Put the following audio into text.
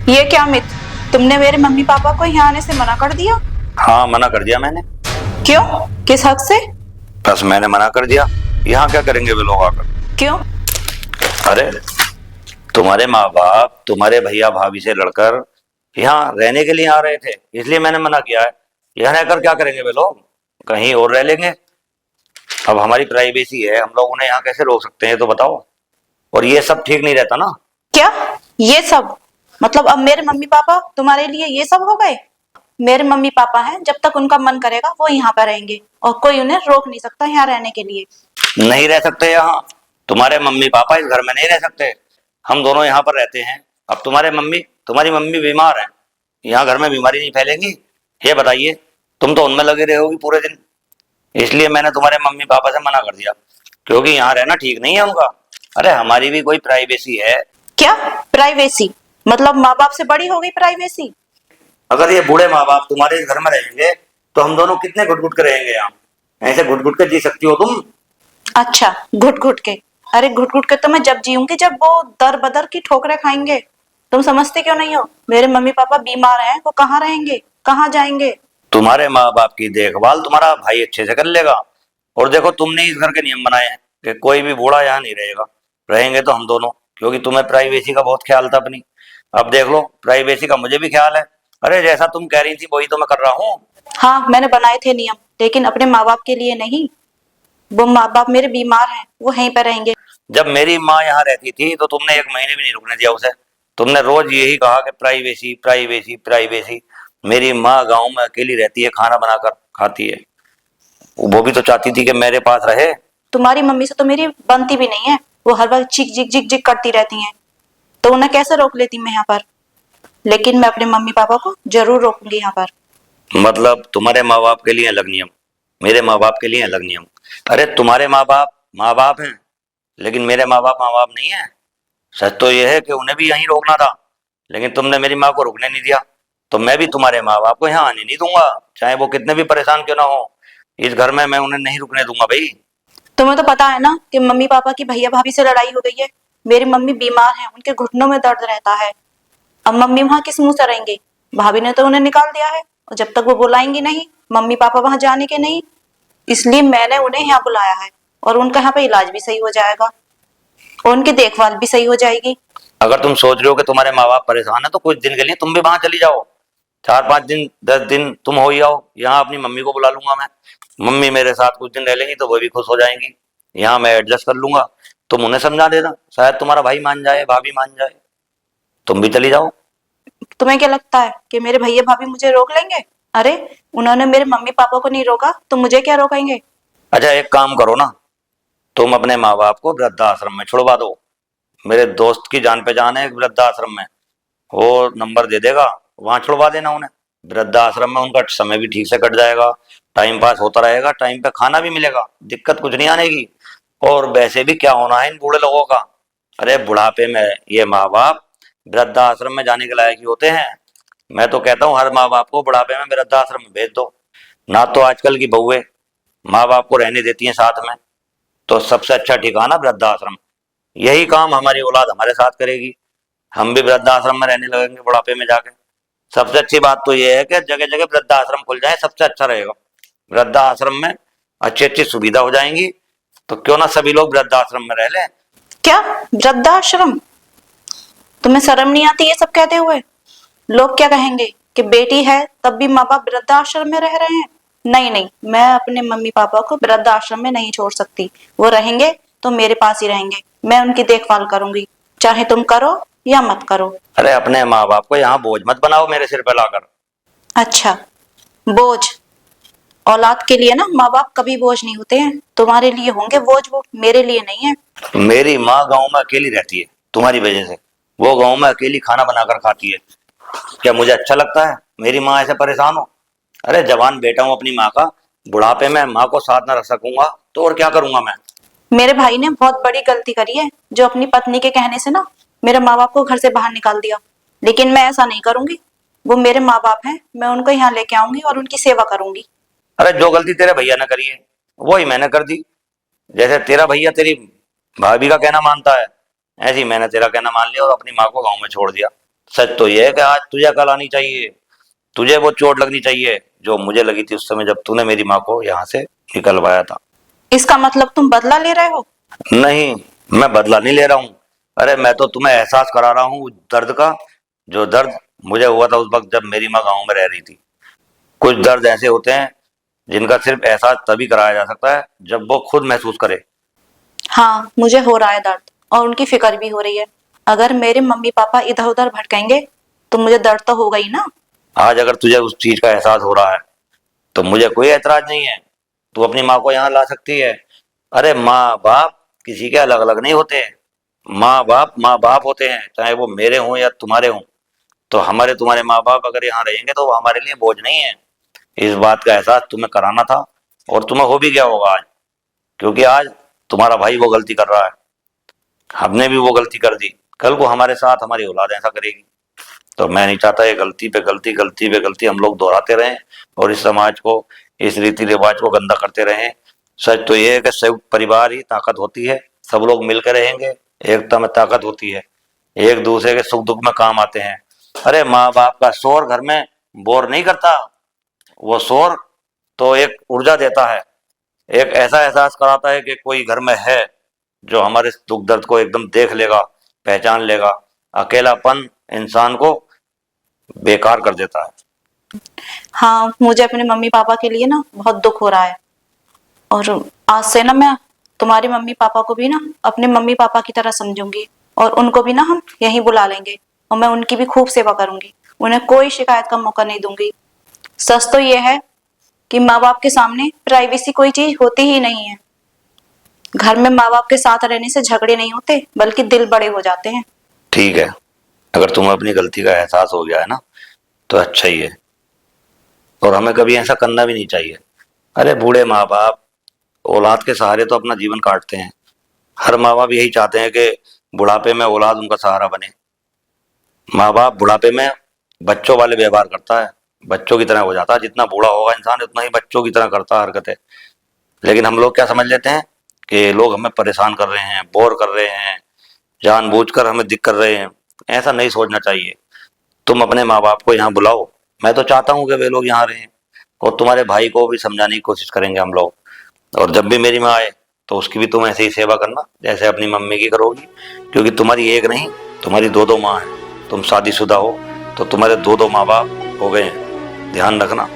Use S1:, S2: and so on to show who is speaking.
S1: ये क्या मित, तुमने मेरे मम्मी पापा को यहाँ आने से मना कर दिया?
S2: हाँ, मना कर दिया मैंने।
S1: क्यों? किस हक से?
S2: बस मैंने मना कर दिया। यहाँ क्या करेंगे वे लोग आकर?
S1: क्यों?
S2: अरे, तुम्हारे माँ बाप तुम्हारे भैया भाभी से लड़कर यहाँ रहने के लिए आ रहे थे, इसलिए मैंने मना किया है। यहाँ रहकर क्या करेंगे वे लोग? कहीं और रह लेंगे। अब हमारी प्राइवेसी है, हम लोग उन्हें यहाँ कैसे रोक सकते हैं, तो बताओ। और ये सब ठीक नहीं रहता ना।
S1: क्या? ये सब मतलब अब मेरे मम्मी पापा तुम्हारे लिए ये सब हो गए? मेरे मम्मी पापा हैं, जब तक उनका मन करेगा वो यहाँ पर रहेंगे और कोई उन्हें रोक नहीं सकता यहाँ रहने के लिए।
S2: नहीं रह सकते यहाँ। तुम्हारे मम्मी पापा इस घर में नहीं रह सकते। हम दोनों यहाँ पर रहते हैं। अब तुम्हारी मम्मी बीमार है, यहाँ घर में बीमारी नहीं फैलेगी? ये बताइए। तुम तो उनमें लगे रहोगी पूरे दिन। इसलिए मैंने तुम्हारे मम्मी पापा से मना कर दिया, क्योंकि यहाँ रहना ठीक नहीं है उनका। अरे, हमारी भी कोई प्राइवेसी है।
S1: क्या प्राइवेसी? मतलब माँ बाप से बड़ी हो गई प्राइवेसी?
S2: अगर ये बूढ़े माँ बाप तुम्हारे इस घर में रहेंगे तो हम दोनों कितने घुट घुट के रहेंगे यहाँ? ऐसे घुट घुट के जी सकती हो तुम?
S1: अच्छा, घुट घुट के? अरे घुट घुट के तो मैं जब जीऊंगी जब वो दर बदर की ठोकरें खाएंगे। तुम समझते क्यों नहीं हो? मेरे मम्मी पापा बीमार हैं, वो कहाँ रहेंगे, कहाँ जाएंगे?
S2: तुम्हारे माँ बाप की देखभाल तुम्हारा भाई अच्छे से कर लेगा। और देखो, तुमने इस घर के नियम बनाए हैं कि कोई भी बूढ़ा यहाँ नहीं रहेगा। रहेंगे तो हम दोनों, क्योंकि तुम्हें प्राइवेसी का बहुत ख्याल था अपनी। अब देख लो, प्राइवेसी का मुझे भी ख्याल है। अरे, जैसा तुम कह रही थी वही तो मैं कर रहा हूँ।
S1: हाँ, मैंने बनाए थे नियम, लेकिन अपने माँ बाप के लिए नहीं। वो माँ बाप मेरे बीमार हैं, वो यहीं पर रहेंगे।
S2: जब मेरी माँ यहाँ रहती थी तो तुमने एक महीने भी नहीं रुकने दिया उसे। तुमने रोज यही कहा कि प्राइवेसी प्राइवेसी प्राइवेसी। मेरी माँ गांव में अकेली रहती है, खाना बनाकर खाती है। वो भी तो चाहती थी कि मेरे पास रहे।
S1: तुम्हारी मम्मी से तो मेरी बनती भी नहीं है, वो हर वक्त चिक जिक जिक जिक करती रहती हैं, तो उन्हें कैसे रोक लेती मैं यहाँ पर? लेकिन मैं अपने मम्मी पापा को जरूर रोकूंगी यहाँ पर।
S2: मतलब तुम्हारे माँ बाप के लिए अलग नियम, मेरे माँ बाप के लिए अलग नियम। अरे, तुम्हारे माँ बाप हैं, लेकिन मेरे माँ बाप नहीं है। सच तो यह है कि उन्हें भी यहीं रोकना था, लेकिन तुमने मेरी माँ को रुकने नहीं दिया। तो मैं भी तुम्हारे माँ बाप को यहाँ आने नहीं दूंगा, चाहे वो कितने भी परेशान क्यों ना हो। इस घर में मैं उन्हें नहीं रुकने दूंगा भाई।
S1: तुम्हें तो पता है ना कि मम्मी पापा की भैया भाभी से लड़ाई हो गई है। मेरी मम्मी बीमार है, उनके घुटनों में दर्द रहता है। अब मम्मी वहां किस मुंह से रहेंगी? भाभी ने तो उन्हें निकाल दिया है, और जब तक वो बुलाएंगी नहीं, मम्मी पापा वहां जाने के नहीं। इसलिए मैंने उन्हें यहाँ बुलाया है, और उनका यहाँ पे इलाज भी सही हो जाएगा और उनकी देखभाल भी सही हो जाएगी।
S2: अगर तुम सोच रहे हो कि तुम्हारे माँ बाप परेशान है तो कुछ दिन के लिए तुम भी वहां चली जाओ। 4-5 दिन 10 दिन तुम हो ही आओ। यहाँ अपनी मम्मी को बुला लूंगा मैं। मम्मी मेरे साथ कुछ दिन रह लेंगी तो वो भी खुश हो जाएंगी। यहाँ मैं एडजस्ट कर लूंगा। तुम उन्हें समझा देना, शायद तुम्हारा भाई मान जाए, भाभी मान जाए। तुम भी चली जाओ।
S1: तुम्हें क्या लगता है कि मेरे भैया भाभी मुझे रोक लेंगे? अरे, उन्होंने मेरे मम्मी पापा को नहीं रोका तो मुझे क्या रोकेंगे?
S2: अच्छा, एक काम करो ना, तुम अपने माँ बाप को वृद्धाश्रम में छुड़वा दो। मेरे दोस्त की जान पहचान है एक वृद्धाश्रम में, वो नंबर दे देगा, वहां छुड़वा देना उन्हें। वृद्धाश्रम में उनका समय भी ठीक से कट जाएगा, टाइम पास होता रहेगा, टाइम पे खाना भी मिलेगा, दिक्कत कुछ नहीं आनेगी। और वैसे भी क्या होना है इन बूढ़े लोगों का? अरे, बुढ़ापे में ये माँ बाप वृद्धाश्रम में जाने के लायक ही होते हैं। मैं तो कहता हूँ हर माँ बाप को बुढ़ापे में वृद्धाश्रम में भेज दो। ना तो आजकल की बहुएं माँ बाप को रहने देती हैं साथ में, तो सबसे अच्छा ठिकाना वृद्धाश्रम। यही काम हमारी औलाद हमारे साथ करेगी। हम भी वृद्धाश्रम में रहने लगेंगे बुढ़ापे में जाके। सबसे अच्छी बात तो यह है कि जगह जगह वृद्धाश्रम खुल जाए, सबसे अच्छा रहेगा। वृद्धाश्रम में अच्छी अच्छी सुविधा हो जाएंगी, तो क्यों ना सभी लोग वृद्धाश्रम में रह लें।
S1: क्या? वृद्धाश्रम? तुम्हें शर्म नहीं आती ये सब कहते हुए? लोग क्या कहेंगे कि बेटी है तब भी माँ बाप वृद्धाश्रम में रह रहे हैं? नहीं नहीं, मैं अपने मम्मी पापा को वृद्धाश्रम में नहीं छोड़ सकती। वो रहेंगे तो मेरे पास ही रहेंगे, मैं उनकी देखभाल करूंगी, चाहे तुम करो या मत करो।
S2: अरे, अपने माँ बाप को यहाँ बोझ मत बनाओ मेरे सिर पे लाकर।
S1: अच्छा, बोझ? औलाद के लिए ना माँ बाप कभी बोझ नहीं होते हैं। तुम्हारे लिए होंगे बोझ, वो मेरे लिए नहीं है।
S2: मेरी माँ गांव में अकेली रहती है तुम्हारी वजह से। वो गांव में अकेली खाना बनाकर खाती है। क्या मुझे अच्छा लगता है मेरी माँ ऐसे परेशान हो? अरे, जवान बेटा हूँ अपनी माँ का, बुढ़ापे में माँ को साथ न रख सकूंगा तो और क्या करूंगा मैं?
S1: मेरे भाई ने बहुत बड़ी गलती करी है, जो अपनी पत्नी के कहने से ना मेरे माँ बाप को घर से बाहर निकाल दिया। लेकिन मैं ऐसा नहीं करूंगी। वो मेरे माँ बाप हैं, मैं उनको यहाँ लेके आऊंगी और उनकी सेवा करूंगी।
S2: अरे, जो गलती तेरे भैया ने करी है वही मैंने कर दी। जैसे तेरा भैया तेरी भाभी का कहना मानता है, ऐसे ही मैंने तेरा कहना मान लिया और अपनी माँ को गाँव में छोड़ दिया। सच तो ये है कि आज तुझे अकल आनी चाहिए, तुझे वो चोट लगनी चाहिए जो मुझे लगी थी उस समय जब तूने मेरी माँ को यहाँ से निकलवाया था।
S1: इसका मतलब तुम बदला ले रहे हो?
S2: नहीं, मैं बदला नहीं ले रहा हूँ। अरे मैं तो तुम्हें एहसास करा रहा हूँ उस दर्द का, जो दर्द मुझे हुआ था उस वक्त जब मेरी माँ गाँव में रह रही थी। कुछ दर्द ऐसे होते हैं जिनका सिर्फ एहसास तभी कराया जा सकता है जब वो खुद महसूस करे।
S1: हाँ, मुझे हो रहा है दर्द और उनकी फिक्र भी हो रही है। अगर मेरे मम्मी पापा इधर उधर भटकेंगे तो मुझे दर्द तो होगा ही ना।
S2: आज अगर तुझे उस चीज का एहसास हो रहा है तो मुझे कोई ऐतराज नहीं है, तू अपनी माँ को यहाँ ला सकती है। अरे माँ बाप किसी के अलग अलग नहीं होते, माँ बाप होते हैं, चाहे वो मेरे हों या तुम्हारे हों। तो हमारे तुम्हारे माँ बाप अगर यहाँ रहेंगे तो वो हमारे लिए बोझ नहीं है। इस बात का एहसास तुम्हें कराना था और तुम्हें हो भी गया होगा आज, क्योंकि आज तुम्हारा भाई वो गलती कर रहा है, हमने भी वो गलती कर दी, कल को हमारे साथ हमारी औलाद ऐसा करेगी। तो मैं नहीं चाहता ये गलती पे गलती, गलती पे गलती हम लोग दोहराते रहें और इस समाज को, इस रीति रिवाज को गंदा करते रहें। सच तो ये है कि संयुक्त परिवार ही ताकत होती है, सब लोग मिलकर रहेंगे, एकता में ताकत होती है, एक दूसरे के सुख दुख में काम आते हैं। अरे माँ बाप का शोर घर में बोर नहीं करता, वो शोर तो एक ऊर्जा देता है, एक ऐसा एहसास कराता है कि कोई घर में है जो हमारे दुख दर्द को एकदम देख लेगा, पहचान लेगा। अकेलापन इंसान को बेकार कर देता है।
S1: हाँ, मुझे अपने मम्मी पापा के लिए ना बहुत दुख हो रहा है। और आज से ना मैं तुम्हारे मम्मी पापा को भी ना अपने मम्मी पापा की तरह समझूंगी और उनको भी ना हम यहीं बुला लेंगे और मैं उनकी भी खूब सेवा करूंगी, उन्हें कोई शिकायत का मौका नहीं दूंगी। सच तो ये है कि माँ बाप के सामने प्राइवेसी कोई चीज होती ही नहीं है। घर में माँ बाप के साथ रहने से झगड़े नहीं होते बल्कि दिल बड़े हो जाते हैं।
S2: ठीक है, अगर तुम्हें अपनी गलती का एहसास हो गया है ना तो अच्छा ही है, और हमें कभी ऐसा करना भी नहीं चाहिए। अरे बूढ़े माँ बाप औलाद के सहारे तो अपना जीवन काटते हैं। हर माँ बाप यही चाहते हैं कि बुढ़ापे में औलाद उनका सहारा बने। माँ बाप बुढ़ापे में बच्चों वाले व्यवहार करता है, बच्चों की तरह हो जाता है। जितना बूढ़ा होगा इंसान उतना ही बच्चों की तरह करता है हरकतें। लेकिन हम लोग क्या समझ लेते हैं कि लोग हमें परेशान कर रहे हैं, बोर कर रहे हैं, जानबूझकर हमें दिक कर रहे हैं। ऐसा नहीं सोचना चाहिए। तुम अपने माँ बाप को यहाँ बुलाओ, मैं तो चाहता हूँ कि वे लोग यहाँ रहें, और तुम्हारे भाई को भी समझाने की कोशिश करेंगे हम लोग। और जब भी मेरी माँ आए तो उसकी भी तुम ऐसे ही सेवा करना जैसे अपनी मम्मी की करोगी, क्योंकि तुम्हारी एक नहीं, तुम्हारी दो दो माँ हैं। तुम शादीशुदा हो तो तुम्हारे दो दो माँ बाप हो गए हैं, ध्यान रखना।